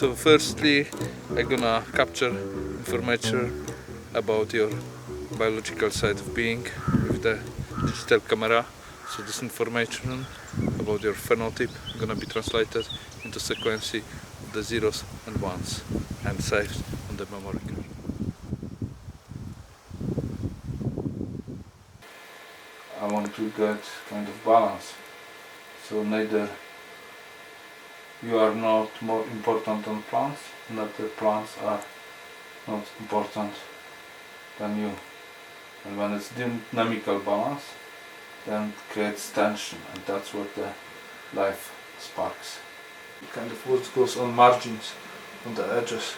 So firstly, I'm gonna capture information about your biological side of being with the digital camera. So this information about your phenotype gonna be translated into sequence of the zeros and ones and saved on the memory card. I want to get kind of balance. So neither you are not more important than plants, neither plants are not important than you. And when it's dynamical balance, then it creates tension, and that's what the life sparks. Kind of what goes on margins, on the edges,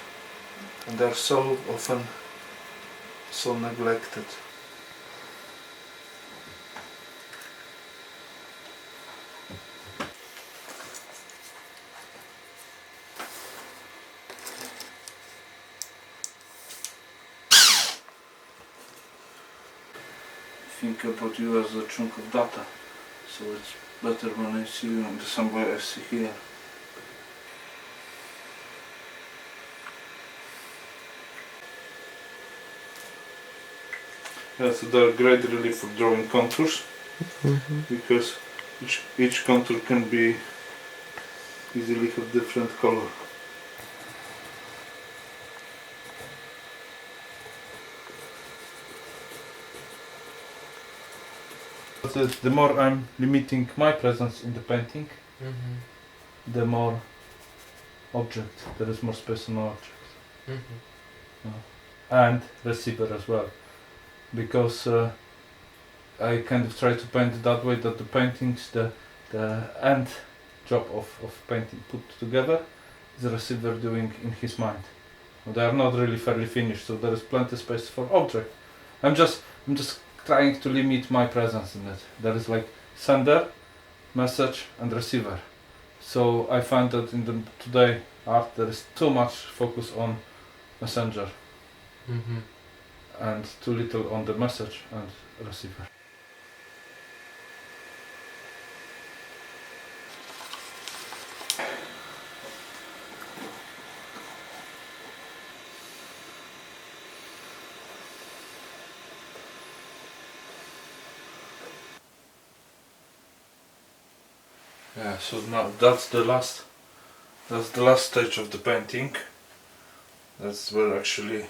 and they're so often so neglected. Think about you as a chunk of data, so it's better when I see you in the same way I see here. Yeah, so they're great really for drawing contours, because each contour can be easily have different color. The more I'm limiting my presence in the painting, the more object, there is more space on object. And receiver as well, because I kind of try to paint it that way that the paintings, the end job of painting put together is the receiver doing in his mind. They are not really fairly finished, so there is plenty space for object. I'm just trying to limit my presence in it. There is like sender, message and receiver. So I find that in the today art there is too much focus on messenger and too little on the message and receiver. Yeah, so now that's the last stage of the painting. That's where actually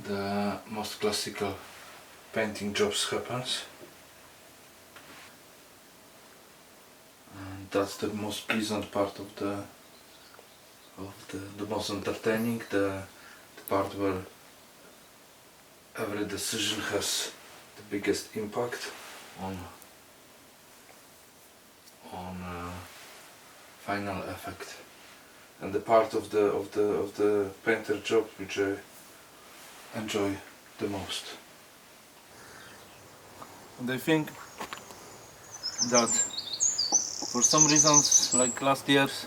the most classical painting jobs happens. And that's the most pleasant part of the most entertaining, the part where every decision has the biggest impact on final effect, and the part of the painter job which I enjoy the most. And I think that for some reasons, like last year's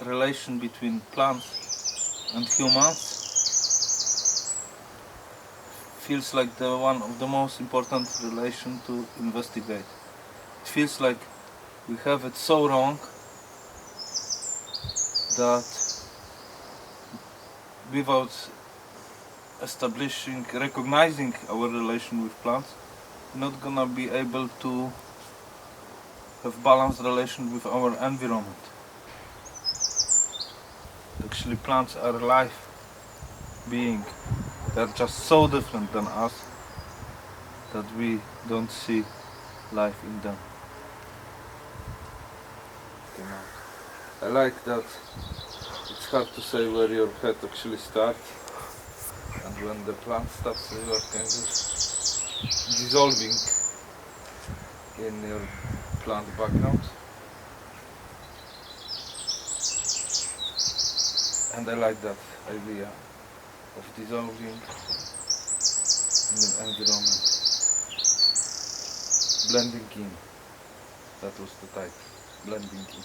relation between plants and humans feels like the one of the most important relation to investigate. It feels like we have it so wrong that without recognizing our relation with plants, we're not gonna be able to have balanced relation with our environment. Actually, plants are life being. They're just so different than us that we don't see life in them. I like that it's hard to say where your head actually starts, and when the plant starts, you are kind of dissolving in your plant background. And I like that idea of dissolving in the environment, blending in. That was the type, blending in.